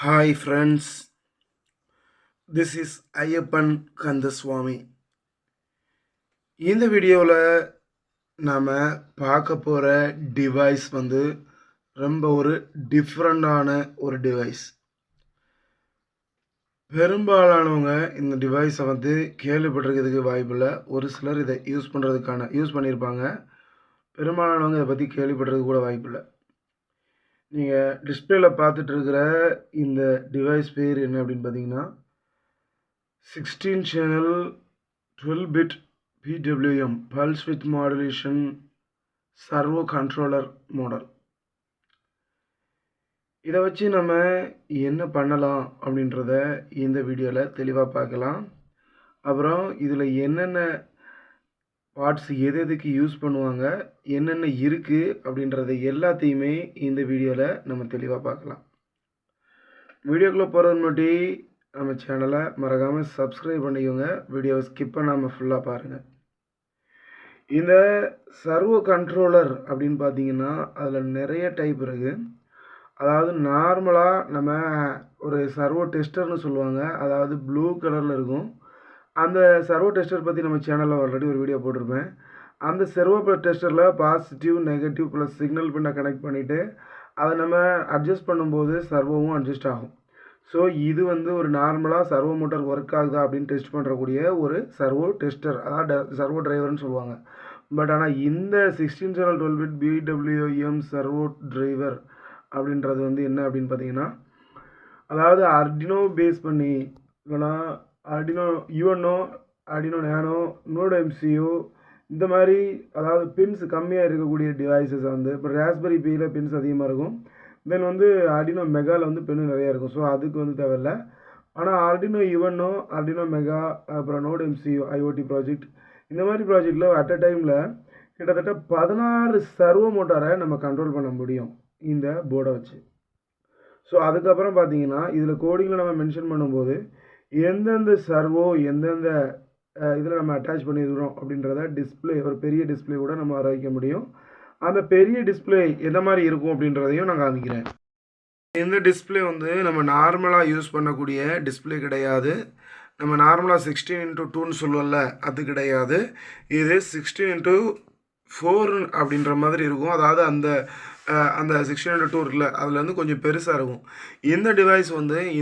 Hi friends, this is Ayyappan Kandaswamy. இந்த வீடியோவில் நாம் பார்க்க போகிற டிவைஸ் ரொம்ப ஒரு டிஃப்ரெண்டான ஒரு டிவைஸ். பெரும்பாலானவங்க இந்த டிவைஸை கேள்விப்பட்டிருக்கிறதுக்கு வாய்ப்பில்லை. ஒரு சிலர் இதை யூஸ் பண்ணியிருப்பாங்க. பெரும்பாலானவங்க இதை பற்றி கேள்விப்பட்டிருக்க கூட வாய்ப்பில்லை. நீங்கள் டிஸ்பிளேல பார்த்துட்டு இருக்கிற இந்த டிவைஸ் பேர் என்ன அப்படின்னு பார்த்தீங்கன்னா 16 channel 12-bit PWM pulse width modulation servo controller model. இதை வச்சு நம்ம என்ன பண்ணலாம் அப்படின்றத இந்த வீடியோவில் தெளிவாக பார்க்கலாம். அப்புறம் இதில் என்னென்ன பார்ட்ஸ் எதுக்கு யூஸ் பண்ணுவாங்க, என்னென்ன இருக்குது அப்படின்றத எல்லாத்தையுமே இந்த வீடியோவில் நம்ம தெளிவாக பார்க்கலாம். வீடியோக்குள்ளே போகிறது முன்னாடி நம்ம சேனலை மறக்காமல் சப்ஸ்கிரைப் பண்ணிக்கோங்க. வீடியோவை ஸ்கிப் பண்ணாமல் ஃபுல்லாக பாருங்கள். இந்த சர்வோ கண்ட்ரோலர் அப்படின்னு பார்த்தீங்கன்னா அதில் நிறைய டைப் இருக்குது. அதாவது நார்மலாக நம்ம ஒரு சர்வோ டெஸ்டர்னு சொல்லுவாங்க. அதாவது ப்ளூ கலரில் இருக்கும். அந்த சர்வோ டெஸ்டர் பற்றி நம்ம சேனலில் ஆல்ரெடி ஒரு வீடியோ போட்டிருப்பேன். அந்த சர்வோ டெஸ்டரில் பாசிட்டிவ் நெகட்டிவ் ப்ளஸ் சிக்னல் பின்னை கனெக்ட் பண்ணிவிட்டு அதை நம்ம அட்ஜஸ்ட் பண்ணும்போது சர்வோவும் அட்ஜஸ்ட் ஆகும். ஸோ இது ஒரு நார்மலாக சர்வோ மோட்டார் ஒர்க் ஆகுதா அப்படின்னு டெஸ்ட் பண்ணுறக்கூடிய ஒரு சர்வோ டெஸ்டர், அதாவது சர்வோ டிரைவர்னு சொல்லுவாங்க. பட் ஆனால் இந்த 16 channel 12-bit PWM servo driver அப்படின்றது என்ன அப்படின்னு பார்த்தீங்கன்னா, அதாவது ஆர்டினோ பேஸ் பண்ணி இல்லைனா Arduino UNO, Arduino Nano, Node MCU இந்த மாதிரி அதாவது பின்ஸ் கம்மியாக இருக்கக்கூடிய டிவைசஸை இப்போ ராஸ்பெரி பியில் பின்ஸ் அதிகமாக இருக்கும். தென் ஆர்டினோ மெகாவில் பென்னு நிறையா இருக்கும். ஸோ அதுக்கு தேவையில்லை. ஆனால் ஆர்டினோ யுவனோ, ஆர்டினோ மெகா, அப்புறம் நோட் எம்சியூ ஐஓடி ப்ராஜெக்ட், இந்த மாதிரி ப்ராஜெக்டில் அட் அ டைமில் கிட்டத்தட்ட 16 சர்வோ மோட்டாரை நம்ம கண்ட்ரோல் பண்ண முடியும் இந்த போர்டை வச்சு. ஸோ அதுக்கப்புறம் பார்த்தீங்கன்னா இதில் கோடிங்கில் நம்ம மென்ஷன் பண்ணும்போது எந்தெந்த சர்வோ எந்தெந்த இதில் நம்ம அட்டாச் பண்ணியிருக்கிறோம் அப்படின்றத டிஸ்பிளே, ஒரு பெரிய டிஸ்பிளே கூட நம்ம வர வைக்க முடியும். அந்த பெரிய டிஸ்பிளே எந்த மாதிரி இருக்கும் அப்படின்றதையும் நான் காமிக்கிறேன். இந்த டிஸ்பிளே நம்ம நார்மலாக யூஸ் பண்ணக்கூடிய டிஸ்பிளே கிடையாது. நம்ம நார்மலாக 16x2ன்னு சொல்லுவோம்ல, அது கிடையாது. இது 16x4 அப்படின்ற மாதிரி இருக்கும். அதாவது அந்த 16x2 இருக்குல்ல, அதில் கொஞ்சம் பெருசாக இருக்கும். இந்த டிவைஸ்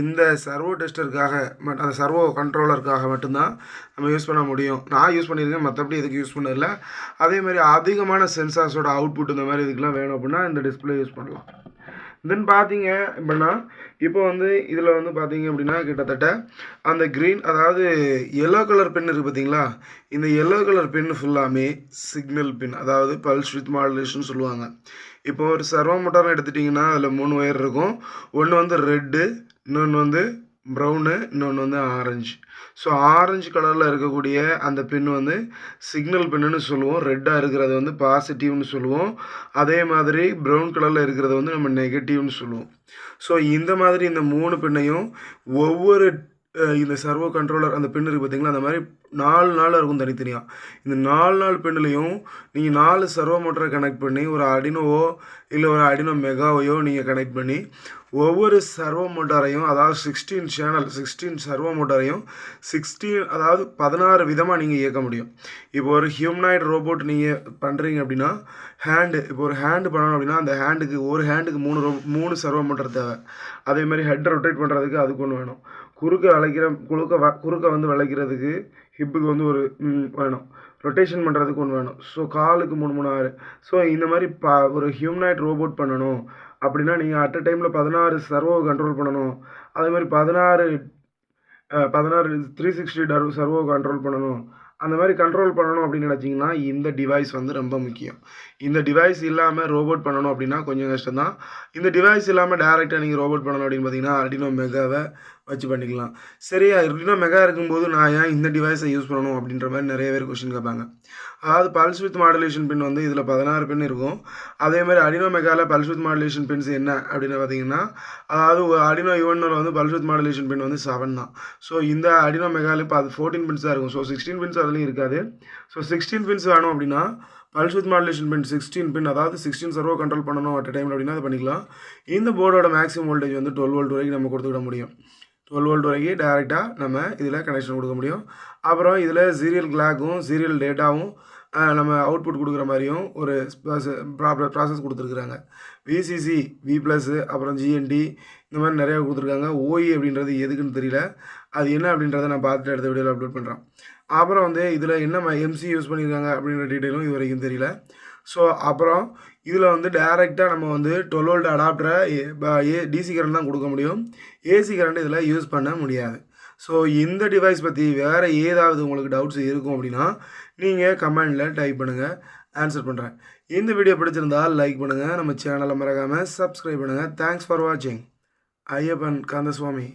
இந்த சர்வோ டெஸ்டருக்காக அந்த சர்வோ கண்ட்ரோலருக்காக மட்டும்தான் நம்ம யூஸ் பண்ண முடியும். நான் யூஸ் பண்ணியிருக்கேன், மற்றபடி இதுக்கு யூஸ் பண்ணதில்லை. அதே மாதிரி அதிகமான சென்சார்ஸோட அவுட்புட் இந்த மாதிரி இதுக்கெலாம் வேணும் அப்படின்னா இந்த டிஸ்பிளே யூஸ் பண்ணலாம். தென் பார்த்தீங்க அப்படின்னா இப்போ இதில் பார்த்தீங்க அப்படின்னா கிட்டத்தட்ட அந்த க்ரீன், அதாவது எல்லோ கலர் பென் இருக்குது பார்த்தீங்களா, இந்த எல்லோ கலர் பென் ஃபுல்லாமே சிக்னல் பின், அதாவது பல்ஸ் வித் மாடுலேஷன் சொல்லுவாங்க. இப்போ ஒரு சர்வோ மோட்டார்னு எடுத்துட்டிங்கன்னா அதில் 3 ஒயர் இருக்கும். ஒன்று ரெட்டு, இன்னொன்று ப்ரௌனு, இன்னொன்று ஆரஞ்சு. ஸோ ஆரஞ்சு கலரில் இருக்கக்கூடிய அந்த பின் சிக்னல் பின்னுன்னு சொல்லுவோம். ரெட்டாக இருக்கிறது பாசிட்டிவ்னு சொல்லுவோம். அதே மாதிரி ப்ரௌன் கலரில் இருக்கிறத நம்ம நெகட்டிவ்னு சொல்லுவோம். ஸோ இந்த மாதிரி இந்த 3 பின்னையும் ஒவ்வொரு இந்த சர்வோ கண்ட்ரோலர் அந்த பின் இருக்குது பார்த்தீங்களா, அந்த மாதிரி 4 இருக்கும் தனித்தனியாக. இந்த 4 பின்னுலையும் நீங்கள் 4 சர்வோ மோட்டரை கனெக்ட் பண்ணி ஒரு ஆர்டினோவோ இல்லை ஒரு ஆர்டினோ மெகாவையோ நீங்கள் கனெக்ட் பண்ணி ஒவ்வொரு சர்வோ மோட்டாரையும், அதாவது 16 சர்வோ மோட்டாரையும் 16 விதமாக நீங்கள் இயக்க முடியும். இப்போ ஒரு ஹியூமனாய்டு ரோபோட் நீங்கள் பண்ணுறீங்க அப்படின்னா இப்போ ஒரு ஹேண்டு பண்ணணும் அப்படின்னா அந்த ஒரு ஹேண்டுக்கு 3 சர்வோ மோட்டர் தேவை. அதே மாதிரி ஹெட் ரொட்டேட் பண்ணுறதுக்கு அதுக்கு ஒன்று வேணும். குறுக்க வளைக்கிறதுக்கு ஹிப்புக்கு ஒரு வேணும். ரொட்டேஷன் பண்ணுறதுக்கு ஒன்று வேணும். ஸோ காலுக்கு 3 6. ஸோ இந்த மாதிரி ஒரு ஹியூமனாய்ட் ரோபோட் பண்ணணும் அப்படின்னா நீங்கள் அட் அ டைமில் 16 சர்வோ கண்ட்ரோல் பண்ணணும். அதே மாதிரி 16 360 சர்வோ கண்ட்ரோல் பண்ணணும். அந்த மாதிரி கண்ட்ரோல் பண்ணணும் அப்படின்னு நினச்சிங்கன்னா இந்த டிவைஸ் ரொம்ப முக்கியம். இந்த டிவைஸ் இல்லாமல் ரோபோட் பண்ணணும் அப்படின்னா கொஞ்சம் கஷ்டம்தான். இந்த டிவைஸ் இல்லாமல் டேரெக்டாக நீங்கள் ரோபோட் பண்ணணும் அப்படின்னு பார்த்தீங்கன்னா ஆர்டினோ மெகாவை வச்சு பண்ணிக்கலாம். சரியா, ஆர்டினோ மெகா இருக்கும்போது நான் ஏன் இந்த டிவைஸை யூஸ் பண்ணணும் அப்படின்ற மாதிரி நிறைய பேர் கொஸ்டின் கேட்பாங்க. அதாவது பல்ஸ் வித் மாடுலேஷன் பின் இதில் 16 பின் இருக்கும். அதே மாதிரி ஆர்டினோ மெகாவில் பல்ஸ் வித் மாடுலேஷன் பின்ஸ் என்ன அப்படின்னு பார்த்தீங்கன்னா, அதாவது ஆர்டினோ யுவனோவில் பல்ஸ் வித் மாடுலேஷன் பின் 7 தான். ஸோ இந்த ஆர்டினோ மெகாவில் இப்போ அது 14 பின்ஸ் தான் இருக்கும். ஸோ 16 பின்ஸ் அதுலேயும் இருக்காது. ஸோ 16 பின்ஸ் வேணும் அப்படின்னா பல்ஸ் வித் மாடுலேஷன் பின் 16 பின், அதாவது 16 சர்வோ கண்ட்ரோல் பண்ணணும் அட் டைமில் அப்படின்னா அதை பண்ணிக்கலாம். இந்த போர்டோட மேக்ஸிமம் வோல்டேஜ் வந்து 12 வோல்ட் வரைக்கும் நம்ம கொடுத்துக்கிட முடியும். 12 வோல்ட் வரைக்கும் டேரெக்டாக நம்ம இதில் கனெக்ஷன் கொடுக்க முடியும். அப்புறம் இதில் சீரியல் கிளாக்கும் சீரியல் டேட்டாவும் நம்ம அவுட்புட் கொடுக்குற மாதிரியும் ஒரு ப்ராசஸ் கொடுத்துருக்குறாங்க. விசிசி, வி ப்ளஸ், அப்புறம் ஜிஎன்டி, இந்த மாதிரி நிறையா கொடுத்துருக்காங்க. ஓஇ அப்படின்றது எதுக்குன்னு தெரியல, அது என்ன அப்படின்றத நான் பார்த்துட்டு அடுத்த வீடியோவில் அப்லோட் பண்ணுறேன். அப்புறம் வந்து இதில் என்ன எம்சி யூஸ் பண்ணியிருக்காங்க அப்படின்ற டீட்டெயிலும் இது வரைக்கும் தெரியல. ஸோ அப்புறம் இதில் வந்து டேரெக்டாக நம்ம வந்து 12 வோல்ட் அடாப்டரை டிசி கரண்ட் தான் கொடுக்க முடியும். ஏசி கரண்ட் இதில் யூஸ் பண்ண முடியாது. ஸோ இந்த டிவைஸ் பற்றி வேறு ஏதாவது உங்களுக்கு டவுட்ஸ் இருக்கும் அப்படின்னா நீங்கள் கமெண்டில் டைப் பண்ணுங்கள், ஆன்சர் பண்ணுறேன். இந்த வீடியோ பிடிச்சிருந்தால் லைக் பண்ணுங்கள், நம்ம சேனலை மறக்காமல் சப்ஸ்கிரைப் பண்ணுங்கள். தேங்க்ஸ் ஃபார் வாட்சிங். ஐயப்பன் கந்தசுவாமி.